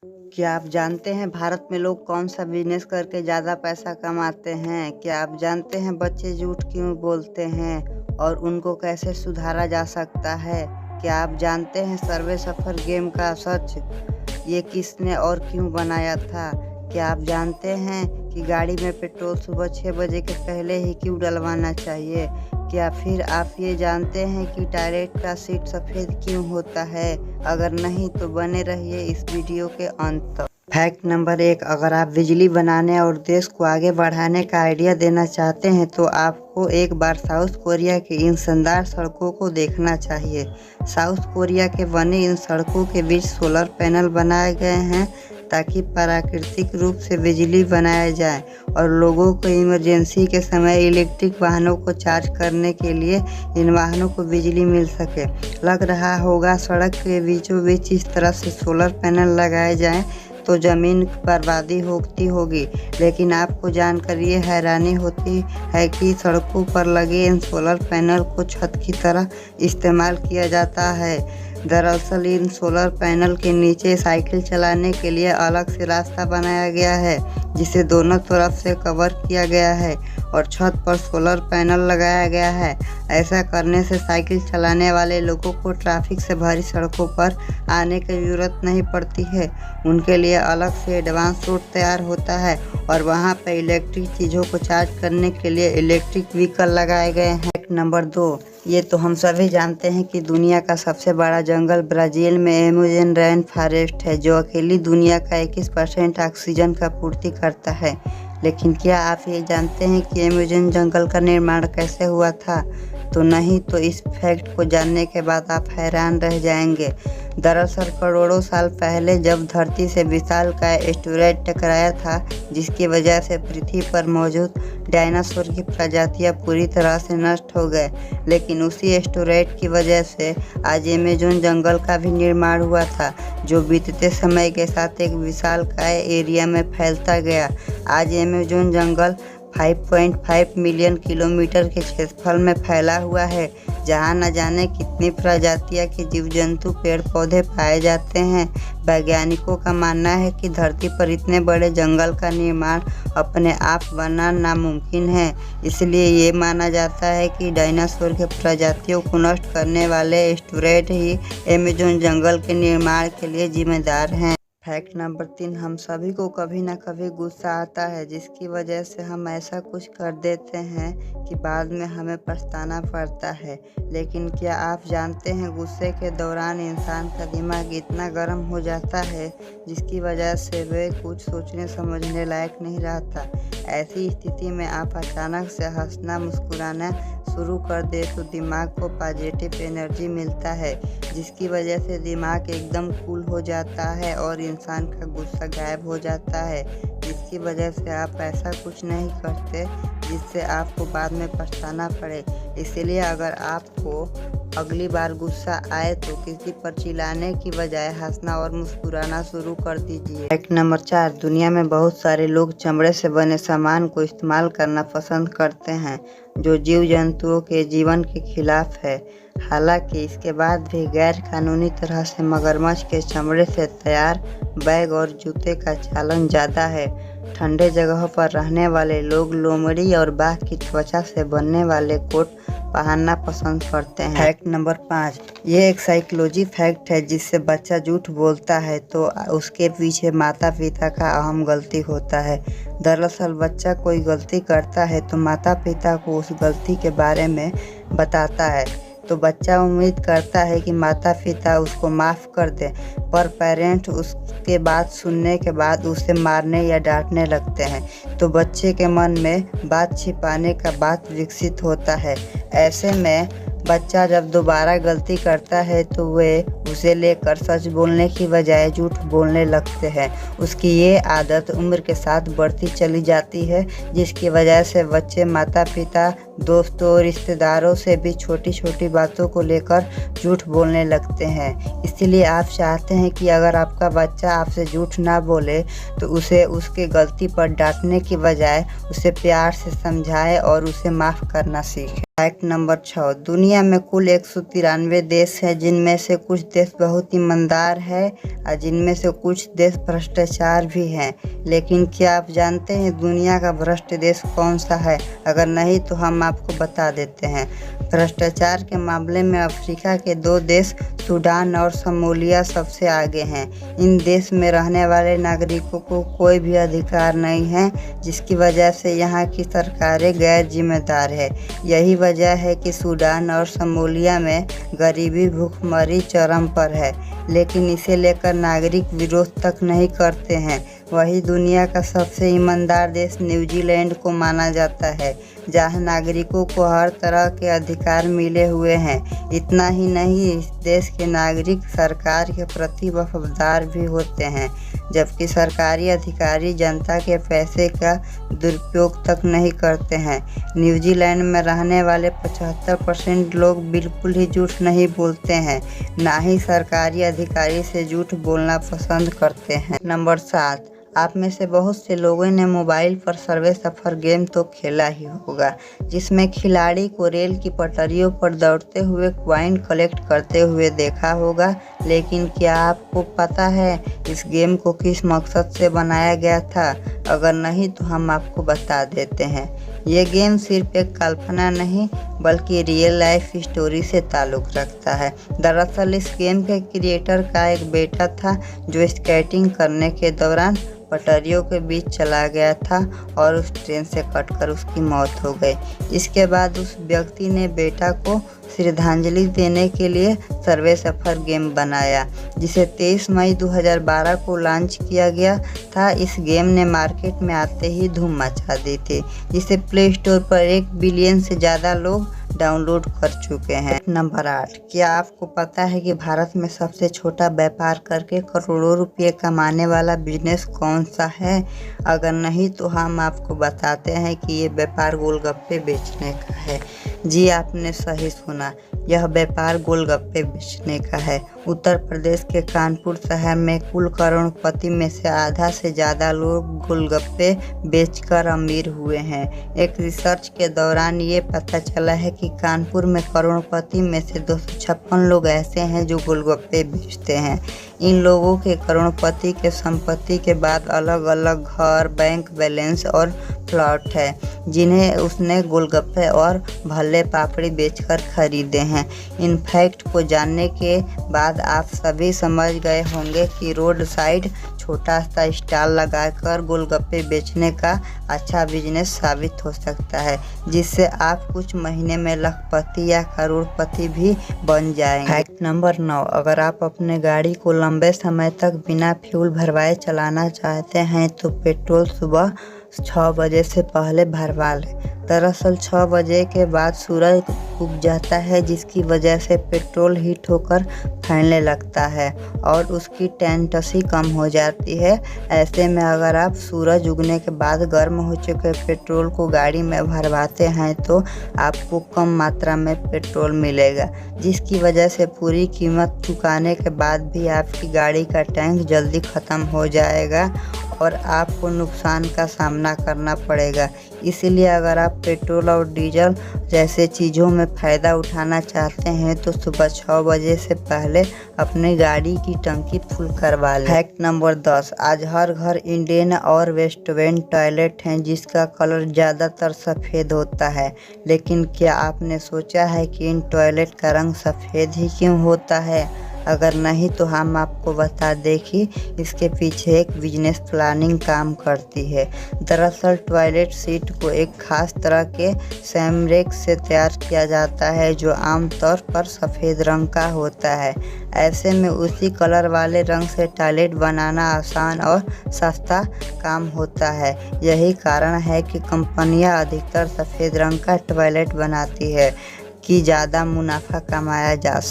क्या आप जानते हैं भारत में लोग कौन सा बिजनेस करके ज़्यादा पैसा कमाते हैं? क्या आप जानते हैं बच्चे झूठ क्यों बोलते हैं और उनको कैसे सुधारा जा सकता है? क्या आप जानते हैं सर्वे सफर गेम का सच ये किसने और क्यों बनाया था? क्या आप जानते हैं कि गाड़ी में पेट्रोल सुबह 6 बजे के पहले ही क्यों डलवाना चाहिए? क्या फिर आप ये जानते हैं कि टॉयलेट का सीट सफ़ेद क्यों होता है? अगर नहीं तो बने रहिए इस वीडियो के अंत तक। फैक्ट नंबर 1, अगर आप बिजली बनाने और देश को आगे बढ़ाने का आइडिया देना चाहते हैं तो आपको एक बार साउथ कोरिया की इन शानदार सड़कों को देखना चाहिए। साउथ कोरिया के बने इन सड़कों के बीच सोलर पैनल बनाए गए हैं ताकि प्राकृतिक रूप से बिजली बनाया जाए और लोगों को इमरजेंसी के समय इलेक्ट्रिक वाहनों को चार्ज करने के लिए इन वाहनों को बिजली मिल सके। लग रहा होगा सड़क के बीचों बीच इस तरह से सोलर पैनल लगाए जाएं तो ज़मीन बर्बादी होती होगी, लेकिन आपको जानकर ये हैरानी होती है कि सड़कों पर लगे इन सोलर पैनल को छत की तरह इस्तेमाल किया जाता है। दरअसल इन सोलर पैनल के नीचे साइकिल चलाने के लिए अलग से रास्ता बनाया गया है जिसे दोनों तरफ से कवर किया गया है और छत पर सोलर पैनल लगाया गया है। ऐसा करने से साइकिल चलाने वाले लोगों को ट्रैफिक से भरी सड़कों पर आने की जरूरत नहीं पड़ती है। उनके लिए अलग से एडवांस रूट तैयार होता है और वहां पर इलेक्ट्रिक चीज़ों को चार्ज करने के लिए इलेक्ट्रिक व्हीकल लगाए गए हैं। नंबर 2, ये तो हम सभी जानते हैं कि दुनिया का सबसे बड़ा जंगल ब्राज़ील में अमेज़न रेन फॉरेस्ट है जो अकेली दुनिया का 21% ऑक्सीजन का पूर्ति करता है। लेकिन क्या आप ये जानते हैं कि अमेज़न जंगल का निर्माण कैसे हुआ था? तो नहीं तो इस फैक्ट को जानने के बाद आप हैरान रह जाएंगे। दरअसल करोड़ों साल पहले जब धरती से विशालकाय एस्टेरॉयड टकराया था जिसकी वजह से पृथ्वी पर मौजूद डायनासोर की प्रजातियां पूरी तरह से नष्ट हो गए, लेकिन उसी एस्टेरॉयड की वजह से आज अमेज़न जंगल का भी निर्माण हुआ था जो बीतते समय के साथ एक विशालकाय एरिया में फैलता गया। आज अमेज़न जंगल 5.5 मिलियन किलोमीटर के क्षेत्रफल में फैला हुआ है जहां न जाने कितनी प्रजातियां के जीव जंतु पेड़ पौधे पाए जाते हैं। वैज्ञानिकों का मानना है कि धरती पर इतने बड़े जंगल का निर्माण अपने आप बनना नामुमकिन है, इसलिए ये माना जाता है कि डायनासोर के प्रजातियों को नष्ट करने वाले एस्टेरॉयड ही अमेज़न जंगल के निर्माण के लिए जिम्मेदार हैं। फैक्ट नंबर 3, हम सभी को कभी ना कभी गुस्सा आता है जिसकी वजह से हम ऐसा कुछ कर देते हैं कि बाद में हमें पछताना पड़ता है। लेकिन क्या आप जानते हैं गुस्से के दौरान इंसान का दिमाग इतना गर्म हो जाता है जिसकी वजह से वह कुछ सोचने समझने लायक नहीं रहता। ऐसी स्थिति में आप अचानक से हंसना मुस्कुराना शुरू कर दे तो दिमाग को पॉजिटिव एनर्जी मिलता है जिसकी वजह से दिमाग एकदम कूल हो जाता है और इंसान का गुस्सा गायब हो जाता है, जिसकी वजह से आप ऐसा कुछ नहीं करते जिससे आपको बाद में पछताना पड़े। इसलिए अगर आपको अगली बार गुस्सा आए तो किसी पर चिल्लाने की बजाय हंसना और मुस्कुराना शुरू कर दीजिए। फैक्ट नंबर 4, दुनिया में बहुत सारे लोग चमड़े से बने सामान को इस्तेमाल करना पसंद करते हैं जो जीव जंतुओं के जीवन के खिलाफ है। हालांकि इसके बाद भी गैर कानूनी तरह से मगरमच्छ के चमड़े से तैयार बैग और जूते का चलन ज़्यादा है। ठंडे जगहों पर रहने वाले लोग लोमड़ी और बाघ की त्वचा से बनने वाले कोट पहनना पसंद करते हैं। फैक्ट नंबर 5, ये एक साइकोलॉजी फैक्ट है जिससे बच्चा झूठ बोलता है तो उसके पीछे माता पिता का अहम गलती होता है। दरअसल बच्चा कोई गलती करता है तो माता पिता को उस गलती के बारे में बताता है तो बच्चा उम्मीद करता है कि माता पिता उसको माफ़ कर दें, पर पेरेंट उसके बात सुनने के बाद उसे मारने या डांटने लगते हैं तो बच्चे के मन में बात छिपाने का बात विकसित होता है। ऐसे में बच्चा जब दोबारा गलती करता है तो वे उसे लेकर सच बोलने की बजाय झूठ बोलने लगते हैं। उसकी ये आदत उम्र के साथ बढ़ती चली जाती है जिसकी वजह से बच्चे माता पिता दोस्तों और रिश्तेदारों से भी छोटी छोटी बातों को लेकर झूठ बोलने लगते हैं। इसलिए आप चाहते हैं कि अगर आपका बच्चा आपसे झूठ ना बोले तो उसे उसके गलती पर डांटने की बजाय उसे प्यार से समझाएं और उसे माफ़ करना सीखें। फैक्ट नंबर 6, दुनिया में कुल 193 देश हैं जिनमें से कुछ देश बहुत ईमानदार है और जिनमें से कुछ देश भ्रष्टाचार भी हैं। लेकिन क्या आप जानते हैं दुनिया का भ्रष्ट देश कौन सा है? अगर नहीं तो हम आपको बता देते हैं। भ्रष्टाचार के मामले में अफ्रीका के 2 देश सूडान और सोमालिया सबसे आगे हैं। इन देश में रहने वाले नागरिकों को कोई भी अधिकार नहीं है, जिसकी वजह से यहाँ की सरकारें गैर जिम्मेदार है। यही वजह है कि सूडान और सोमालिया में गरीबी भूखमरी चरम पर है, लेकिन इसे लेकर नागरिक विरोध तक नहीं करते हैं। वही दुनिया का सबसे ईमानदार देश न्यूजीलैंड को माना जाता है, जहां नागरिकों को हर तरह के अधिकार मिले हुए हैं। इतना ही नहीं, इस देश के नागरिक सरकार के प्रति वफादार भी होते हैं, जबकि सरकारी अधिकारी जनता के पैसे का दुरुपयोग तक नहीं करते हैं। न्यूजीलैंड में रहने वाले 75% लोग बिल्कुल ही झूठ नहीं बोलते हैं, ना ही सरकारी अधिकारी से झूठ बोलना पसंद करते हैं। नंबर 7, आप में से बहुत से लोगों ने मोबाइल पर सर्वे सफर गेम तो खेला ही होगा, जिसमें खिलाड़ी को रेल की पटरियों पर दौड़ते हुए कॉइन कलेक्ट करते हुए देखा होगा। लेकिन क्या आपको पता है इस गेम को किस मकसद से बनाया गया था? अगर नहीं तो हम आपको बता देते हैं। ये गेम सिर्फ एक कल्पना नहीं बल्कि रियल लाइफ स्टोरी से ताल्लुक़ रखता है। दरअसल इस गेम के क्रिएटर का एक बेटा था जो स्केटिंग करने के दौरान पटरियों के बीच चला गया था और उस ट्रेन से कटकर उसकी मौत हो गई। इसके बाद उस व्यक्ति ने बेटा को श्रद्धांजलि देने के लिए सर्वे सफर गेम बनाया, जिसे 23 मई 2012 को लॉन्च किया गया था। इस गेम ने मार्केट में आते ही धूम मचा दी थी, जिसे प्ले स्टोर पर 1 बिलियन से ज़्यादा लोग डाउनलोड कर चुके हैं। नंबर 8, क्या आपको पता है कि भारत में सबसे छोटा व्यापार करके करोड़ों रुपये कमाने वाला बिजनेस कौन सा है? अगर नहीं तो हम आपको बताते हैं कि ये व्यापार गोलगप्पे बेचने का है। जी आपने सही सुना, यह व्यापार गोलगप्पे बेचने का है। उत्तर प्रदेश के कानपुर शहर में कुल करोड़पति में से आधा से ज़्यादा लोग गोलगप्पे बेचकर अमीर हुए हैं। एक रिसर्च के दौरान ये पता चला है कि कानपुर में करोड़पति में से 256 लोग ऐसे हैं जो गोलगप्पे बेचते हैं। इन लोगों के करोड़पति के संपत्ति के बाद अलग अलग घर, बैंक बैलेंस और प्लॉट है, जिन्हें उसने गोलगप्पे और भल्ले पापड़ी बेचकर खरीदे हैं। इन फैक्ट को जानने के बाद आप सभी समझ गए होंगे कि रोड साइड छोटा सा स्टॉल लगाकर गोलगप्पे बेचने का अच्छा बिजनेस साबित हो सकता है, जिससे आप कुछ महीने में लखपति या करोड़पति भी बन जाएंगे। फैक्ट नंबर 9, अगर आप अपने गाड़ी को लंबे समय तक बिना फ्यूल भरवाए चलाना चाहते हैं तो पेट्रोल सुबह 6 बजे से पहले भरवा लें। दरअसल 6 बजे के बाद सूरज उग जाता है, जिसकी वजह से पेट्रोल हीट होकर फैलने लगता है और उसकी टेंटेंसी कम हो जाती है। ऐसे में अगर आप सूरज उगने के बाद गर्म हो चुके पेट्रोल को गाड़ी में भरवाते हैं तो आपको कम मात्रा में पेट्रोल मिलेगा, जिसकी वजह से पूरी कीमत चुकाने के बाद भी आपकी गाड़ी का टैंक जल्दी ख़त्म हो जाएगा और आपको नुकसान का सामना करना पड़ेगा। इसीलिए अगर आप पेट्रोल और डीजल जैसे चीज़ों में फ़ायदा उठाना चाहते हैं तो सुबह 6 बजे से पहले अपनी गाड़ी की टंकी फुल करवा लें। फैक्ट नंबर 10, आज हर घर इंडियन और वेस्टर्न टॉयलेट हैं जिसका कलर ज़्यादातर सफ़ेद होता है। लेकिन क्या आपने सोचा है कि इन टॉयलेट का रंग सफ़ेद ही क्यों होता है? अगर नहीं तो हम आपको बता दें कि इसके पीछे एक बिजनेस प्लानिंग काम करती है। दरअसल टॉयलेट सीट को एक खास तरह के सैमरेक से तैयार किया जाता है जो आमतौर पर सफ़ेद रंग का होता है। ऐसे में उसी कलर वाले रंग से टॉयलेट बनाना आसान और सस्ता काम होता है। यही कारण है कि कंपनियां अधिकतर सफ़ेद रंग का टॉयलेट बनाती है कि ज़्यादा मुनाफा कमाया जा सके।